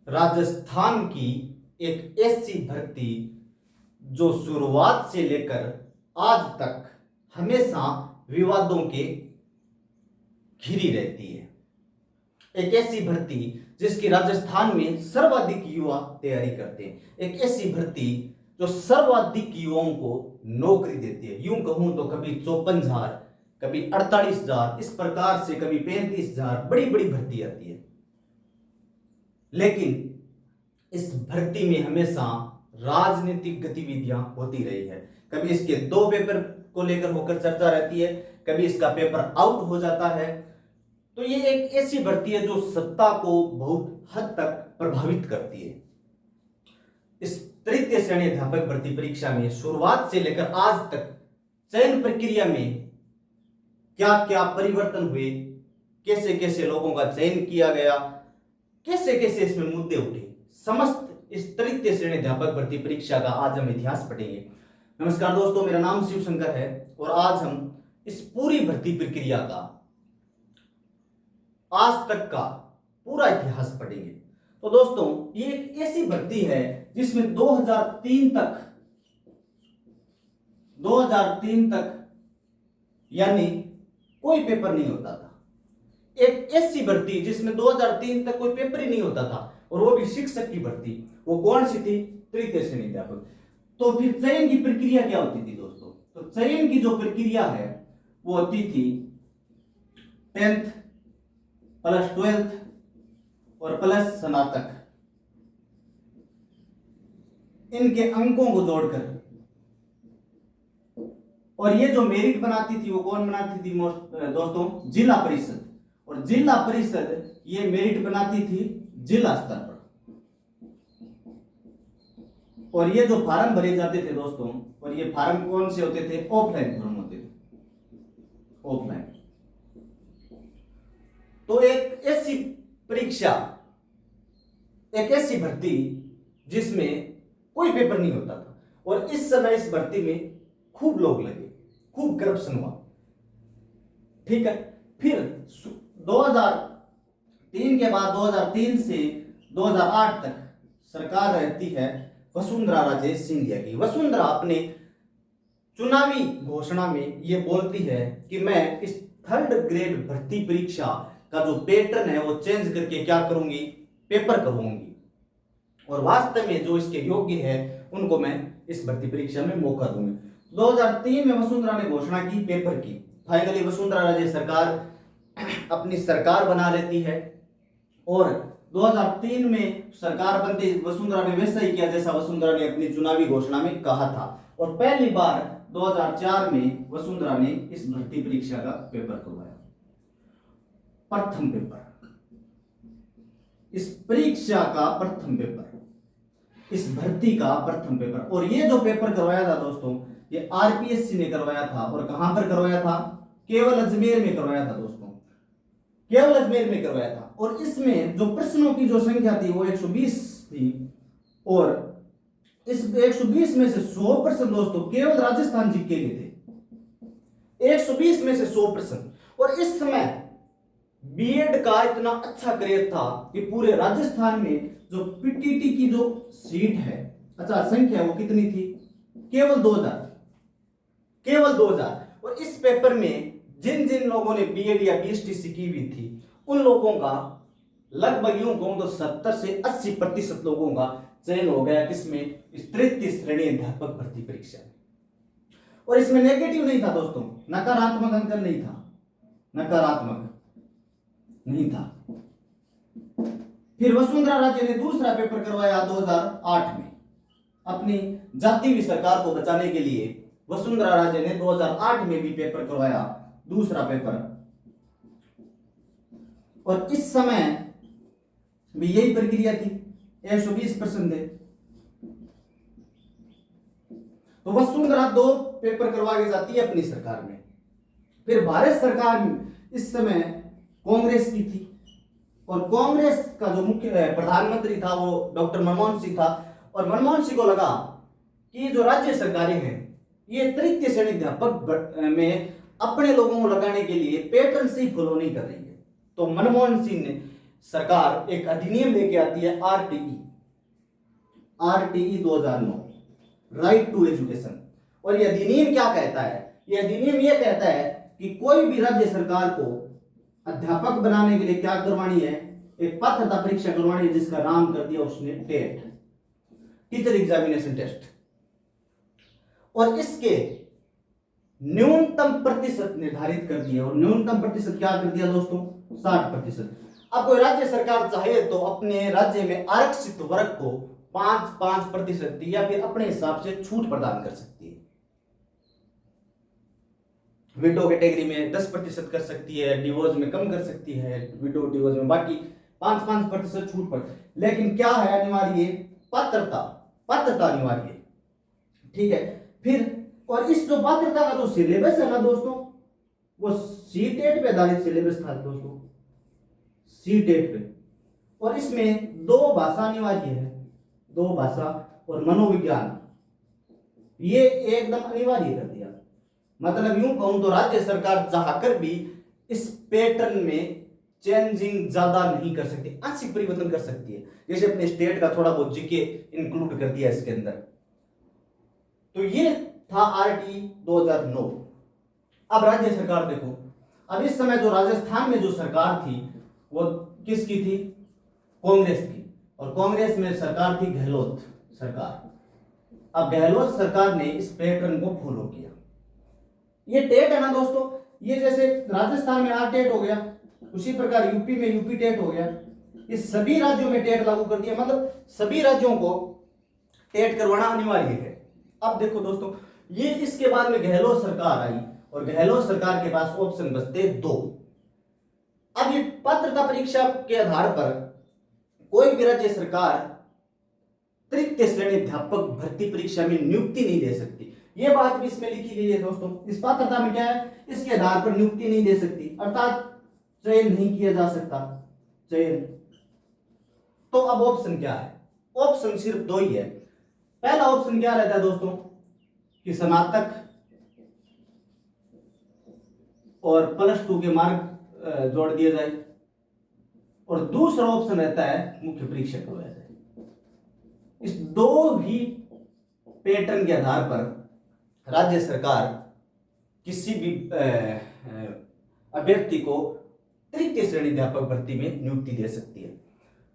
राजस्थान की एक ऐसी भर्ती जो शुरुआत से लेकर आज तक हमेशा विवादों के घिरी रहती है। एक ऐसी भर्ती जिसकी राजस्थान में सर्वाधिक युवा तैयारी करते हैं। एक ऐसी भर्ती जो सर्वाधिक युवाओं को नौकरी देती है। यूं कहूं तो कभी 54,000, कभी 48,000, इस प्रकार से कभी 35,000 बड़ी बड़ी भर्ती आती है। लेकिन इस भर्ती में हमेशा राजनीतिक गतिविधियां होती रही है। कभी इसके 2 पेपर को लेकर होकर चर्चा रहती है, कभी इसका पेपर आउट हो जाता है। तो ये एक ऐसी भर्ती है जो सत्ता को बहुत हद तक प्रभावित करती है। इस तृतीय श्रेणी अध्यापक भर्ती परीक्षा में शुरुआत से लेकर आज तक चयन प्रक्रिया में क्या क्या परिवर्तन हुए, कैसे कैसे लोगों का चयन किया गया, कैसे कैसे इसमें मुद्दे उठे, समस्त इस तृतीय श्रेणी अध्यापक भर्ती परीक्षा का आज हम इतिहास पढ़ेंगे। नमस्कार दोस्तों, मेरा नाम शिव शंकर है और आज हम इस पूरी भर्ती प्रक्रिया का आज तक का पूरा इतिहास पढ़ेंगे। तो दोस्तों, ये एक ऐसी भर्ती है जिसमें 2003 तक यानी कोई पेपर नहीं होता था। एक ऐसी भर्ती जिसमें 2003 तक कोई पेपर ही नहीं होता था, और वो भी शिक्षक की भर्ती। वो कौन सी थी? तृतीय श्रेणी अध्यापक। तो फिर चयन की प्रक्रिया क्या होती थी दोस्तों? तो चयन की जो प्रक्रिया है वो होती थी 10th प्लस 12th और प्लस स्नातक, इनके अंकों को जोड़कर। और ये जो मेरिट बनाती थी वो कौन बनाती थी दोस्तों? जिला परिषद। और जिला परिषद ये मेरिट बनाती थी जिला स्तर पर। और ये जो फार्म भरे जाते थे दोस्तों, और ये फार्म कौन से होते थे? ऑफलाइन फॉर्म होते थे, ऑफलाइन। तो एक ऐसी परीक्षा, एक ऐसी भर्ती जिसमें कोई पेपर नहीं होता था। और इस समय इस भर्ती में खूब लोग लगे, खूब करप्शन हुआ। ठीक है। फिर 2003 के बाद 2003 से 2008 तक सरकार रहती है वसुंधरा राजे सिंधिया की। वसुंधरा अपने चुनावी घोषणा में ये बोलती है कि मैं इस 3rd ग्रेड भर्ती परीक्षा का जो पैटर्न है वो चेंज करके क्या करूंगी? पेपर करवाऊंगी। और वास्तव में जो इसके योग्य है उनको मैं इस भर्ती परीक्षा में मौका दूंगी। 2003 में वसुंधरा ने घोषणा की पेपर की। फाइनली वसुंधरा राजे सरकार अपनी सरकार बना लेती है। और 2003 में सरकार बनते वसुंधरा ने वैसा ही किया जैसा वसुंधरा ने अपनी चुनावी घोषणा में कहा था। और पहली बार 2004 में वसुंधरा ने इस भर्ती परीक्षा का पेपर करवाया, प्रथम पेपर, इस परीक्षा का प्रथम पेपर, इस भर्ती का प्रथम पेपर। और ये जो पेपर करवाया था दोस्तों, ये आरपीएससी ने करवाया था। और कहां पर करवाया था? केवल अजमेर में करवाया था दोस्तों, केवल अजमेर में करवाया था। और इसमें जो प्रश्नों की जो संख्या थी वो 120 थी। और इस 120 में से 100% दोस्तों केवल राजस्थान जी के लिए थे। 120 में से 100 प्रश्न। और इस समय बीएड का इतना अच्छा क्रेज था कि पूरे राजस्थान में जो पीटीटी की जो सीट है, अच्छा संख्या, वो कितनी थी? केवल 2000, केवल 2000। और इस पेपर में जिन जिन लोगों ने बीएड या बीएसटीसी की हुई थी उन लोगों का लगभग यूं कहूं तो 70 से 80% लोगों का चयन हो गया। किसमें? इस तृतीय श्रेणी अध्यापक भर्ती परीक्षा में। और इसमें नेगेटिव नहीं था दोस्तों, नकारात्मक अंकन नहीं था, नकारात्मक नहीं था। फिर वसुंधरा राजे ने दूसरा पेपर करवाया 2008 में। अपनी जाती हुई सरकार को बचाने के लिए वसुंधरा राजे ने 2008 में भी पेपर करवाया, दूसरा पेपर। और इस समय भी यही प्रक्रिया थी, 120% थे। तो वसुंधरा 2 पेपर करवा के जाती है अपनी सरकार में। फिर भारत सरकार इस समय कांग्रेस की थी। और कांग्रेस का जो मुख्य प्रधानमंत्री था वो डॉक्टर मनमोहन सिंह था। और मनमोहन सिंह को लगा कि जो राज्य सरकारें हैं ये तृतीय श्रेणी अध्यापक में अपने लोगों को लगाने के लिए पैटर्न से ही फॉलो नहीं कर रही है। तो मनमोहन सिंह ने सरकार एक अधिनियम लेके आती है, आरटीई 2009, राइट टू एजुकेशन। और यह अधिनियम क्या कहता है? यह अधिनियम यह कहता है कि कोई भी राज्य सरकार को अध्यापक बनाने के लिए क्या करवानी है? एक पात्रता परीक्षा करवानी है, जिसका नाम कर दिया उसने टेट, टीचर एग्जामिनेशन टेस्ट। और इसके न्यूनतम प्रतिशत निर्धारित कर दिया। और न्यूनतम प्रतिशत क्या कर दिया दोस्तों? 60%। अब कोई राज्य सरकार चाहे तो अपने राज्य में आरक्षित वर्ग को 5% या फिर अपने हिसाब से छूट प्रदान कर सकती है। विडो कैटेगरी में 10% कर सकती है, डिवोर्स में कम कर सकती है, विडो डिवोर्स में बाकी 5% छूट पर। लेकिन क्या है अनिवार्य? पात्रता अनिवार्य है, ठीक है। फिर और इस जो पात्रता का जो सिलेबस है ना दोस्तों, वो सीटेट पे आधारित सिलेबस था दोस्तों, सीटेट पे। और इसमें 2 भाषा अनिवार्य है, 2 भाषा और मनोविज्ञान, ये एकदम अनिवार्य कर दिया। मतलब यूं कहूं तो राज्य सरकार चाहकर भी इस पैटर्न में चेंजिंग ज्यादा नहीं कर सकती, आंशिक परिवर्तन कर सकती है। जैसे अपने स्टेट का थोड़ा बहुत जीके इंक्लूड कर दिया इसके अंदर। तो ये था आरटी 2009। अब राज्य सरकार देखो, अब इस समय जो राजस्थान में जो सरकार थी वो किसकी थी? कांग्रेस की। और कांग्रेस में सरकार थी गहलोत सरकार। अब गहलोत सरकार ने इस पैटर्न को फॉलो किया। ये टेट है ना दोस्तों, ये जैसे राजस्थान में टेट हो गया, उसी प्रकार यूपी में यूपी टेट हो गया। इस सभी राज्यों में टेट लागू कर दिया, मतलब सभी राज्यों को टेट करवाना अनिवार्य है। अब देखो दोस्तों, ये इसके बाद में गहलोत सरकार आई और गहलोत सरकार के पास ऑप्शन बचते 2। अब ये पात्रता परीक्षा के आधार पर कोई भी राज्य सरकार तृतीय श्रेणी अध्यापक भर्ती परीक्षा में नियुक्ति नहीं दे सकती। ये बात भी इसमें लिखी गई है दोस्तों। इस पात्रता में क्या है? इसके आधार पर नियुक्ति नहीं दे सकती, अर्थात चयन नहीं किया जा सकता, चयन। तो अब ऑप्शन क्या है? ऑप्शन सिर्फ 2 ही है। पहला ऑप्शन क्या रहता है दोस्तों कि स्नातक और +2 के मार्क जोड़ दिए जाए, और दूसरा ऑप्शन रहता है मुख्य परीक्षा करवाया जाए। इस 2 ही पैटर्न के आधार पर राज्य सरकार किसी भी अभ्यर्थी को तृतीय श्रेणी अध्यापक भर्ती में नियुक्ति दे सकती है।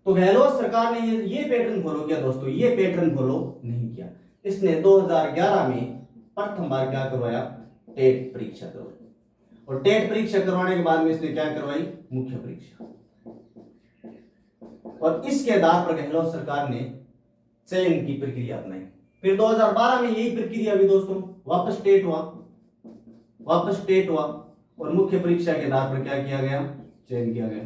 तो गहलोत सरकार ने ये पैटर्न फॉलो किया दोस्तों, ये पैटर्न फॉलो नहीं किया। इसने 2011 में प्रथम बार क्या करवाया? टेट परीक्षा करवाई। और टेट परीक्षा करवाने के बाद में इसने क्या करवाई? मुख्य परीक्षा। और इसके आधार पर गहलोत सरकार ने चयन की प्रक्रिया अपनाई। फिर 2012 में यही प्रक्रिया हुई दोस्तों, वापस टेट हुआ और मुख्य परीक्षा के आधार पर क्या किया गया? चयन किया गया।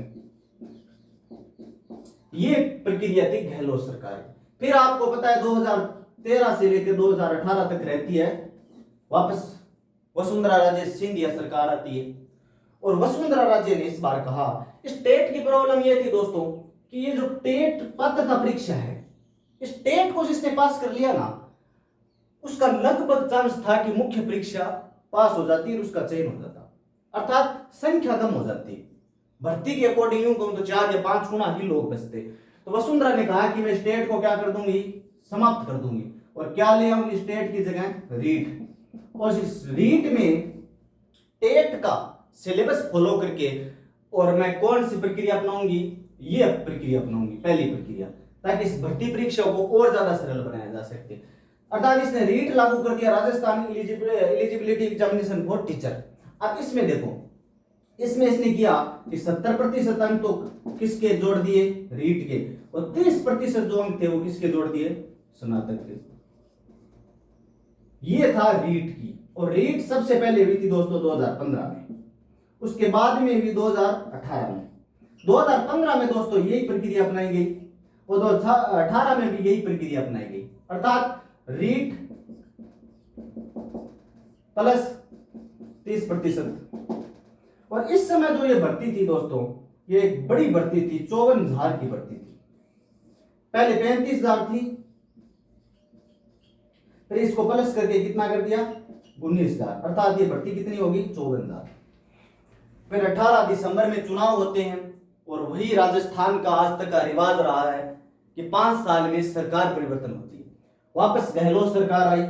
ये प्रक्रिया थी गहलोत सरकार की। फिर आपको पता है 2013 से लेकर 2018 तक रहती है, वापस वसुंधरा राजे सिंधिया सरकार आती है। और वसुंधरा राजे ने इस बार कहा, इस टेट की प्रॉब्लम ये थी दोस्तों कि ये जो टेट पात्रता परीक्षा है, इस टेट को जिसने पास कर लिया ना, उसका लगभग चांस था कि मुख्य परीक्षा पास हो जाती और उसका चयन हो जाता, अर्थात संख्या कम हो जाती। भर्ती के अकॉर्डिंग यूं कहूं तो 4 या 5 गुना ही लोग बचते। तो वसुंधरा ने कहा कि मैं स्टेट को क्या कर दूंगी? समाप्त कर दूंगी। और क्या ले आऊंगी स्टेट की जगह? रीट। और इस रीट में टेट का सिलेबस फॉलो करके और मैं कौन सी प्रक्रिया अपनाऊंगी? ये प्रक्रिया अपनाऊंगी, पहली प्रक्रिया, ताकि इस भर्ती परीक्षा को और ज्यादा सरल बनाया जा सके। अर्थात इसने रीट लागू कर दिया, Rajasthan eligibility examination for teacher. अब इसमें देखो, इसमें इसने किया कि 70% अंक तो किसके जोड़ दिए? रीट के। और 30% जो अंक थे वो किसके जोड़ दिए? स्नातक के। ये था रीट की। और रीट सबसे पहले हुई थी दोस्तों 2015 में, उसके बाद में हुई 2018 में। 2015 में दोस्तों यही प्रक्रिया अपनाई गई और 2018 में भी यही प्रक्रिया अपनाई गई, अर्थात रीट प्लस 30%। और इस समय जो ये भर्ती थी दोस्तों, ये एक बड़ी भर्ती थी, 54,000 की भर्ती थी। पहले 35,000 थी, फिर इसको प्लस करके कितना कर दिया? 19,000, अर्थात ये भर्ती कितनी होगी? 54,000। फिर 18 दिसंबर में चुनाव होते हैं और वही राजस्थान का आज तक का रिवाज रहा है कि 5 साल में सरकार परिवर्तन होती है। वापस गहलोत सरकार आई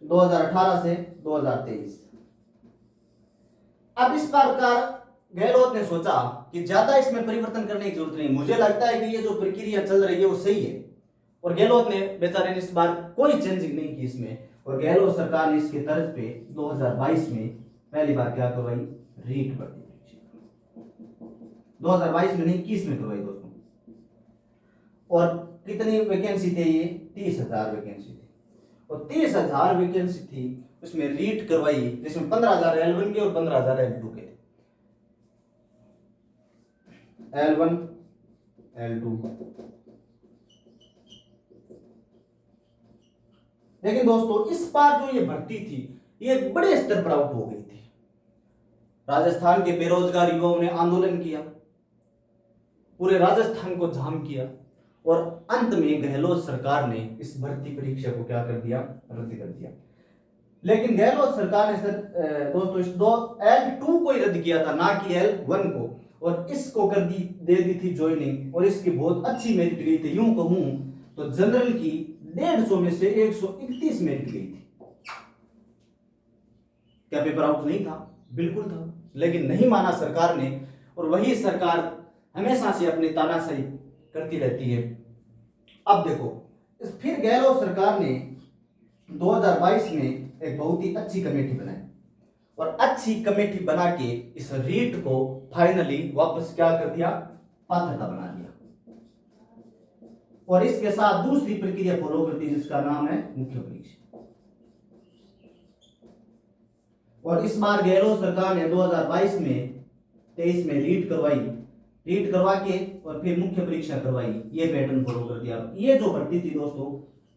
2018 से 2023। अब इस प्रकार गहलोत ने सोचा कि ज्यादा इसमें परिवर्तन करने की जरूरत नहीं, मुझे लगता है कि ये जो प्रक्रिया चल रही है वो सही है। और गहलोत ने बेचारे ने इस बार कोई चेंजिंग नहीं की इसमें, और गहलोत सरकार ने इसके तर्ज पे 2022 में पहली बार क्या करवाई, रीट भर्ती परीक्षा 2022 में नहीं 21 में करवाई दोस्तों। और कितनी वैकेंसी थे ये, 30,000 वैकेंसी थी, और 30,000 वैकेंसी थी उसमें रीट करवाई, जिसमें 15,000 L1 के और 15,000 L2 के। L1 L2, लेकिन दोस्तों इस बार जो ये भर्ती थी ये बड़े स्तर पर आउट हो गई थी। राजस्थान के बेरोजगार युवाओं ने आंदोलन किया, पूरे राजस्थान को जाम किया, और अंत में गहलोत सरकार ने इस भर्ती परीक्षा को क्या कर दिया, रद्द कर दिया। लेकिन गहलोत सरकार ने दोस्तों इस L2 को ही रद्द किया था, ना कि L1 को, और इसको कर दी दे दी थी ज्वाइनिंग, और इसकी बहुत अच्छी मेरिट गई थी। यूं कहूं तो जनरल की 150 में से 131 मेरिट गई थी। क्या पेपर आउट नहीं था? बिल्कुल था, लेकिन नहीं माना सरकार ने, और वही सरकार हमेशा से अपनी तानाशाही करती रहती है। अब देखो फिर गहलोत सरकार ने 2022 में एक बहुत ही अच्छी कमेटी बनाई, और अच्छी कमेटी बना के इस रीट को फाइनली वापस क्या कर दिया, पात्रता बना दिया, और इसके साथ दूसरी प्रक्रिया फॉलो कर दी जिसका नाम है मुख्य परीक्षा। और इस बार गहलोत सरकार ने 2022 में 23 में रीट करवा के और फिर मुख्य परीक्षा करवाई, ये पैटर्न फॉलो कर दिया। ये जो भर्ती थी दोस्तों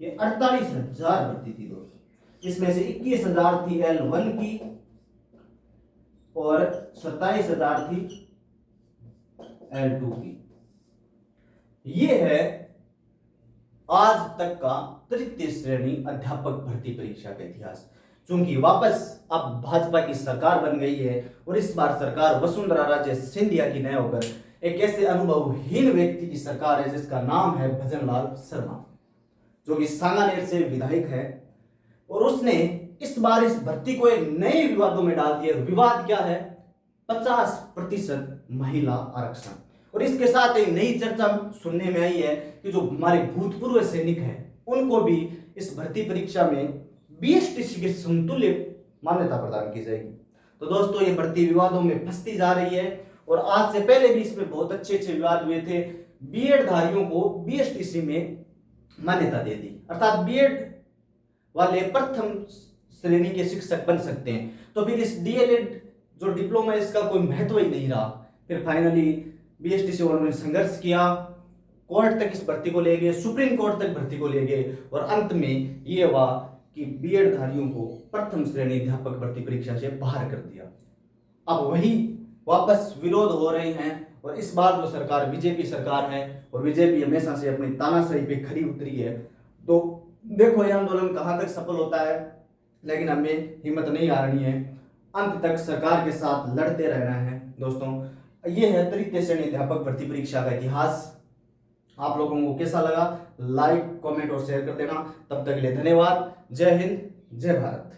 ये 48,000 भर्ती थी दोस्तों, इसमें से 21,000 थी L1 की और 27,000 थी L2 की। ये है आज तक का तृतीय श्रेणी अध्यापक भर्ती परीक्षा का इतिहास। चूंकि वापस अब भाजपा की सरकार बन गई है, और इस बार सरकार वसुंधरा राजे सिंधिया की न होकर एक ऐसे अनुभवहीन व्यक्ति की सरकार है जिसका नाम है भजनलाल शर्मा, जो कि सांगानेर से विधायक है, और उसने इस बार इस भर्ती को एक नए विवादों में डाल दिया। विवाद क्या है, 50% महिला आरक्षण, और इसके साथ एक नई चर्चा सुनने में आई है कि जो हमारे भूतपूर्व सैनिक हैं उनको भी इस भर्ती परीक्षा में BSTC के समतुल्य मान्यता प्रदान की जाएगी। तो दोस्तों ये भर्ती विवादों में फंसती जा रही है, और आज से पहले भी इसमें बहुत अच्छे विवाद हुए थे। बीएड धारियों को BSTC में मान्यता दे दी, अर्थात बीएड वाले प्रथम श्रेणी के शिक्षक बन सकते हैं। तो फिर इस DLED जो डिप्लोमा इसका कोई महत्व ही नहीं रहा। फिर फाइनली BSTC वालों ने संघर्ष किया, कोर्ट तक इस भर्ती को ले गए, सुप्रीम कोर्ट तक भर्ती को ले गए, और अंत में ये हुआ कि बीएड धारियों को प्रथम श्रेणी अध्यापक भर्ती परीक्षा से बाहर कर दिया। अब वही वापस विरोध हो रहे हैं, और इस बार जो सरकार बीजेपी सरकार है, और बीजेपी हमेशा से अपनी तानाशाही पे खरी उतरी है। तो देखो ये आंदोलन कहां तक सफल होता है, लेकिन हमें हिम्मत नहीं हारनी है, अंत तक सरकार के साथ लड़ते रहना है। दोस्तों ये है तृतीय श्रेणी अध्यापक भर्ती परीक्षा का इतिहास। आप लोगों को कैसा लगा, लाइक कमेंट और शेयर कर देना। तब तक के लिए धन्यवाद। जय हिंद, जय भारत।